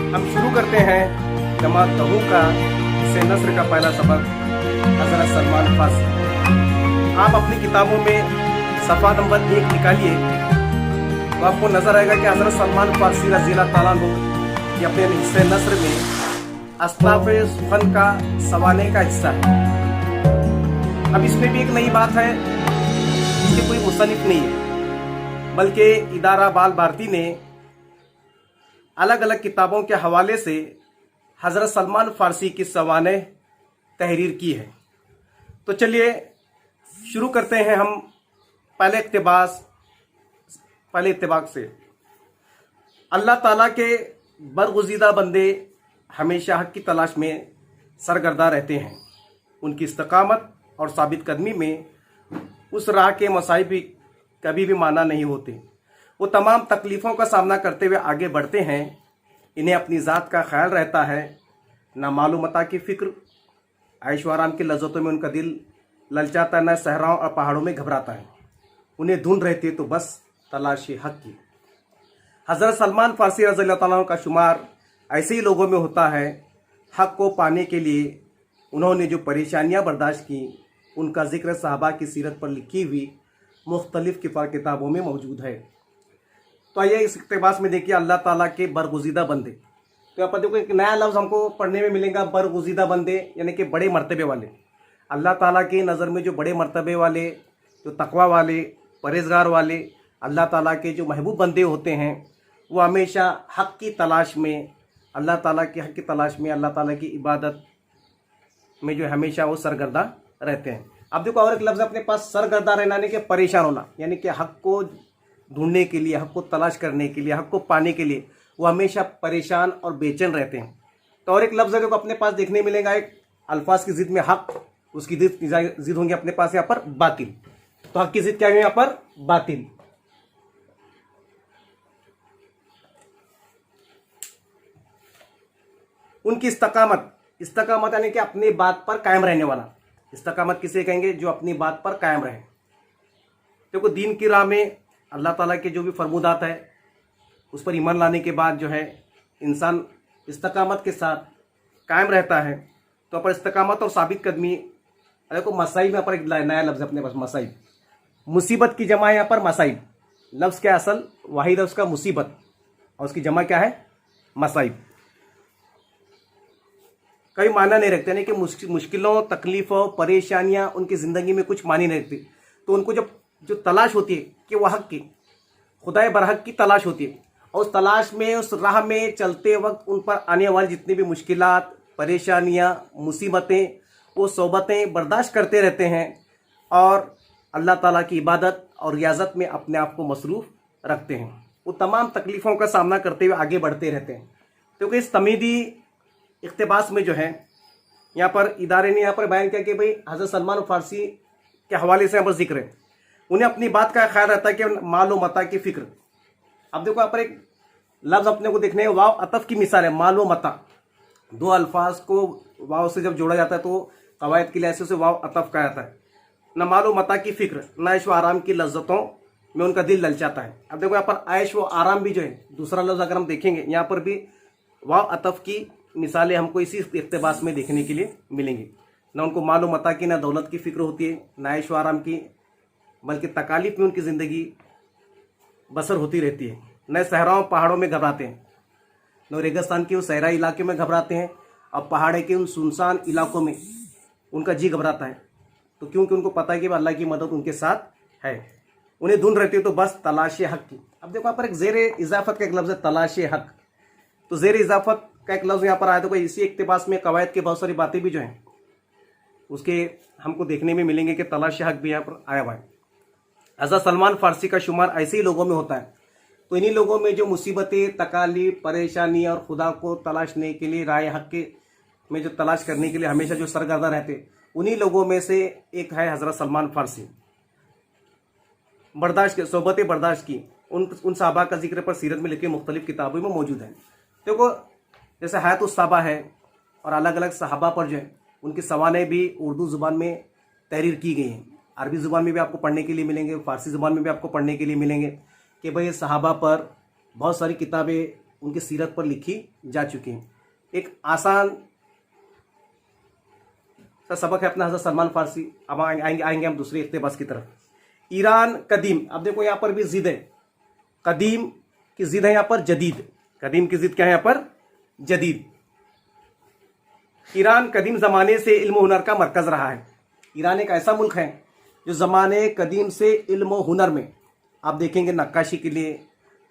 हम शुरू करते हैं जमात दहू का से नस्र का पहला सबक हज़रत सलमान फारसी। आप अपनी किताबों में सफ़ा नंबर 1 निकालिए तो आपको नजर आएगा कि हज़रत सलमान फारसी रज़ी अल्लाह ताला अन्हु ये अपने हिस्से नस्र में अस्नाफ़ सुखन का सवाने का हिस्सा है। अब इसमें भी एक नई बात है, इसके कोई मुसन्निफ नहीं है, बल्कि इदारा बाल भारती ने अलग अलग किताबों के हवाले से हज़रत सलमान फारसी की सवाने तहरीर की है। तो चलिए शुरू करते हैं हम पहले इत्तिबाक से। अल्लाह ताला के बरगुज़ीदा बंदे हमेशा हक़ की तलाश में सरगर्दा रहते हैं। उनकी इस्तकामत और साबित कदमी में उस राह के मसाइब कभी भी माना नहीं होते। वो तमाम तकलीफ़ों का सामना करते हुए आगे बढ़ते हैं। इन्हें अपनी ज़ात का ख्याल रहता है, ना मालूमता की फ़िक्र, ऐश व आराम की लज़्ज़तों में उनका दिल ललचाता है, न सहराओं और पहाड़ों में घबराता है। उन्हें धुन रहती है तो बस तलाशी हक़ की। हज़रत सलमान फारसी रज़ी अल्लाह ताला का शुमार ऐसे ही लोगों में होता है। हक़ को पाने के लिए उन्होंने जो परेशानियाँ बर्दाश्त की, उनका ज़िक्र सहाबा की सीरत पर लिखी हुई मुख्तलिफ़ किताबों में मौजूद है। तो आइए इस इक़्तिबास में देखिए अल्लाह ताला के बरगुज़ीदा बंदे। तो यहाँ पर देखो एक नया लफ्ज़ हमको पढ़ने में मिलेगा, बरगुज़ीदा बंदे, यानी कि बड़े मर्तबे वाले। अल्लाह ताला की नज़र में जो बड़े मर्तबे वाले, जो तक़वा वाले, परहेज़गार वाले, अल्लाह ताला के जो महबूब बंदे होते हैं, वो हमेशा हक़ की तलाश में, अल्लाह ताला के हक़ की तलाश में, अल्लाह ताला की इबादत में जो हमेशा वो सरगर्दा रहते हैं। अब देखो और एक लफ्ज़ अपने पास, सरगर्दा रहना यानी कि परेशान होना, यानी कि हक़ को ढूंढने के लिए, हक़ को तलाश करने के लिए, हक़ को पाने के लिए वो हमेशा परेशान और बेचैन रहते हैं। तो और एक लफ्ज़ है जो अपने पास देखने मिलेगा, एक अल्फाज की ज़िद में हक़, उसकी ज़िद होंगी अपने पास यहाँ पर बातिल। तो हक़ की ज़िद क्या है यहाँ पर? बातिल। उनकी इस्तकामत यानी कि अपनी बात पर कायम रहने वाला। इस्तकामत किसे कहेंगे? जो अपनी बात पर कायम रहे। देखो दीन की राह में अल्लाह ताला के जो भी फरमूदात है उस पर ईमान लाने के बाद जो है इंसान इस्तकामत के साथ कायम रहता है। तो अपन इस्तकामत और साबित कदमी, देखो मसाइब यहाँ पर एक नया लफ्ज़ अपने पास, मसाइब, मुसीबत की जमा है यहाँ पर मसाइब। लफ्ज़ क्या असल वाहिद है उसका मुसीबत, और उसकी जमा क्या है? मसाइब। कई माना नहीं रखते, यानी कि मुश्किलों, तकलीफ़ों, परेशानियाँ उनकी ज़िंदगी में कुछ मानी नहीं रखती। तो उनको जो तलाश होती है कि वह हक़ की, खुदाए बरहक़ की तलाश होती है, और उस तलाश में, उस राह में चलते वक्त उन पर आने वाली जितनी भी मुश्किलात, परेशानियाँ, मुसीबतें, वो सोबतें बर्दाश्त करते रहते हैं और अल्लाह ताला की इबादत और रियाज़त में अपने आप को मसरूफ़ रखते हैं। वो तमाम तकलीफ़ों का सामना करते हुए आगे बढ़ते रहते हैं। क्योंकि इस तमीदी इक़्तिबास में जो है यहाँ पर इदारे ने यहाँ पर बयान किया कि भाई हज़रत सलमान फारसी के हवाले से यहाँ पर जिक्र है, उन्हें अपनी बात का ख्याल रहता है कि माल व मता की फ़िक्र। अब देखो यहाँ पर एक लफ्ज़ अपने को देखने, वाव अतफ़ की मिसाल है। माल व मता, दो अल्फाज को वाव से जब जोड़ा जाता है तो कवायद के लिहाज से वाव अतफ़ कहा जाता है। न माल व मता की फ़िक्र, न ऐश व आराम की लज्जतों में उनका दिल ललचाता है। अब देखो यहाँ पर ऐश व आराम भी जो है दूसरा लफ्ज़ अगर हम देखेंगे, यहाँ पर भी वाव अतफ़ की मिसालें हमको इसी इक़्तिबास में देखने के लिए मिलेंगी। न उनको माल व मता की, न दौलत की फ़िक्र होती है, न ऐश व आराम की, बल्कि तकालीफ में उनकी ज़िंदगी बसर होती रहती है। न सहराओं पहाड़ों में घबराते हैं, न रेगिस्तान के उस सहराई इलाके में घबराते हैं, और पहाड़ के उन सुनसान इलाकों में उनका जी घबराता है। तो क्योंकि उनको पता है कि अल्लाह की मदद उनके साथ है। उन्हें धुन रहती है तो बस तलाश हक़ की। अब देखो यहाँ पर एक ज़ेर इजाफत का एक लफ्ज़ है, तलाश हक़। तो ज़ेर इजाफत का एक लफ्ज़ यहाँ पर आया। तो इसी इक़्तिबास में कवायद की बहुत सारी बातें भी जो हैं उसके हमको देखने में मिलेंगे कि तलाश हक़ भी यहाँ पर आया हुआ है। हज़रत सलमान फारसी का शुमार ऐसे ही लोगों में होता है। तो इन्हीं लोगों में जो मुसीबतें, तकालीफ, परेशानी और खुदा को तलाशने के लिए, राय हक़ के में जो तलाश करने के लिए हमेशा जो सरगर्दा रहते, उन्हीं लोगों में से एक है हज़रत सलमान फारसी। सोबतें बर्दाश्त की उन सहाबा का जिक्र पर सीरत में लिखे मुख्तलिफ किताबों में मौजूद है। देखो जैसे हयात उस सहाबा है और अलग अलग सहाबा पर जो है उनकी सवानें भी उर्दू ज़ुबान में तहरीर की गई हैं। अरबी ज़ुबान में भी आपको पढ़ने के लिए मिलेंगे, फ़ारसी ज़ुबान में भी आपको पढ़ने के लिए मिलेंगे कि भाई सहाबा पर बहुत सारी किताबें उनकी सीरत पर लिखी जा चुकी हैं। एक आसान सा सबक है अपना हज़रत सलमान फारसी। अब आएंगे हम दूसरे इक़्तिबास की तरफ। ईरान कदीम, अब देखो यहाँ पर भी जिद है, कदीम की जिद है यहाँ पर जदीद, कदीम की जिद क्या है यहाँ पर जदीद। ईरान कदीम ज़माने से इल्म हुनर का मरकज़ रहा है। ईरान एक ऐसा मुल्क है जो ज़माने कदीम से इल्म हुनर में आप देखेंगे नक्काशी के लिए,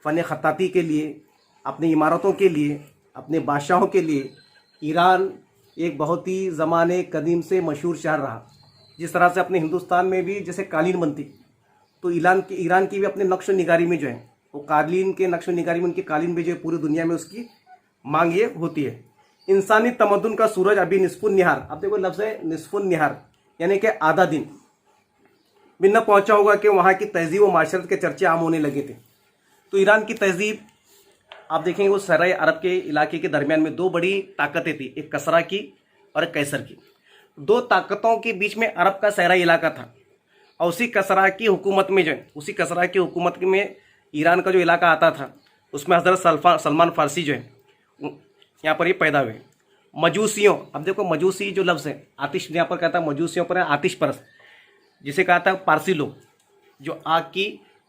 फ़न ख़त्ताती के लिए, अपनी इमारतों के लिए, अपने बादशाहों के लिए ईरान एक बहुत ही ज़माने कदीम से मशहूर शहर रहा। जिस तरह से अपने हिंदुस्तान में भी जैसे कालीन बनती, तो ईरान की भी अपने नक्श निगारी में जो है वो कालीन के नक्श निगारी में उनकी कालीन भी जो है पूरी दुनिया में उसकी मांग ये होती है। इंसानी तमद्दुन का सूरज अभी निस्फुन निहार, अब देखो लफ्ज़ है निस्फुन निहार, यानी कि आधा दिन भी न पहुँचा होगा कि वहाँ की तहजीब व माशरत के चर्चे आम होने लगे थे। तो ईरान की तहजीब आप देखेंगे वो सराय अरब के इलाके के दरमियान में दो बड़ी ताकतें थी, एक कसरा की और एक कैसर की। दो ताकतों के बीच में अरब का सहराई इलाका था और उसी कसरा की हुकूमत में जो है, उसी कसरा की हुकूमत में ईरान का जो इलाका आता था उसमें हज़रत सलमान फारसी जो है यहाँ पर ये पैदा हुए। मजूसियों, अब देखो मजूसी जो लफ्ज़ है, आतिश यहाँ पर कहता है मजूसियों पर है आतिश परस्त, जिसे कहा था पारसी लोग जो आग की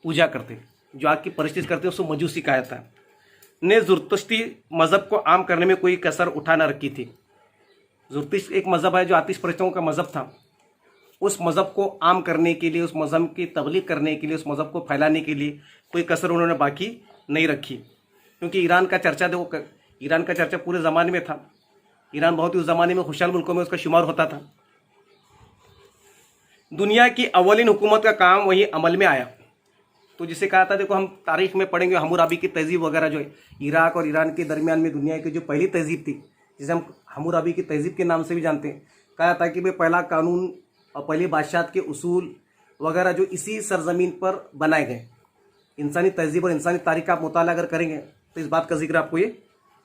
पूजा करते, जो आग की परिस्थिति करते उसको मजूसी कहा जाता है, ने ज़ुरतुश्ती मज़हब को आम करने में कोई कसर उठा न रखी थी। ज़ुरतुश्त एक मज़हब है जो आतिश परस्तों का मज़हब था, उस मज़हब को आम करने के लिए, उस मज़हब की तबलीग करने के लिए, उस मज़हब को फैलाने के लिए कोई कसर उन्होंने बाकी नहीं रखी। क्योंकि ईरान का चर्चा देखो, ईरान का चर्चा पूरे ज़माने में था। ईरान बहुत ही उस ज़माने में खुशहाल मुल्कों में उसका शुमार होता था। दुनिया की अव्वलीन हुकूमत का काम वही अमल में आया। तो जिसे कहा था, देखो हम तारीख में पढ़ेंगे हम्मुराबी की तहजीब वगैरह जो है, इराक और ईरान के दरमियान में दुनिया की जो पहली तहजीब थी, जिसे हम हम्मुराबी की तहजीब के नाम से भी जानते हैं, कहा था कि भाई पहला कानून और पहली बादशाहत के उसूल वगैरह जो इसी सरजमीन पर बनाए गए। इंसानी तहजीब और इंसानी तारीख का आप मुताला अगर करेंगे तो इस बात का जिक्र आपको ये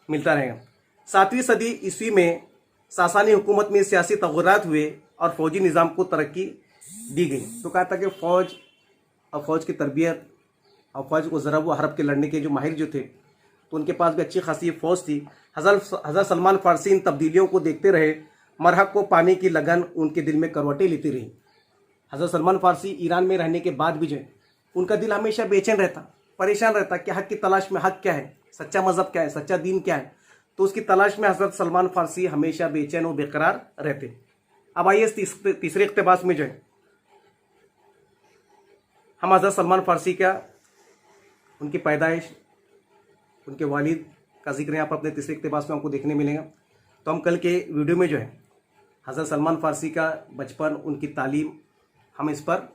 मिलता रहेगा। 7वीं सदी ईस्वी में सासानी हुकूमत में सियासी तग़य्युरात हुए और फ़ौजी निज़ाम को तरक्की दी गई। तो कहा था कि फ़ौज और फ़ौज की तरबियत और फ़ौज को ज़रब व हरब के लड़ने के जो माहिर जो थे, तो उनके पास भी अच्छी खासी फ़ौज थी। हज़रत सलमान फारसी इन तब्दीलियों को देखते रहे, मरहब को पाने की लगन उनके दिल में करवटें लेती रही। हज़रत सलमान फारसी ईरान में रहने के बाद भी जो है उनका दिल हमेशा बेचैन रहता, परेशान रहता कि हक़ की तलाश में, हक़ क्या है, सच्चा मज़हब क्या है, सच्चा दीन क्या है। तो उसकी तलाश में हज़रत सलमान फारसी हमेशा बेचैन व बेकरार रहते। अब आइए तीसरे इक़्तिबास में जो है हम हज़रत सलमान फारसी का, उनकी पैदाइश, उनके वालिद का जिक्र यहाँ पर अपने तीसरे इक़्तिबास में हमको देखने मिलेगा। तो हम कल के वीडियो में जो है हज़रत सलमान फारसी का बचपन, उनकी तालीम, हम इस पर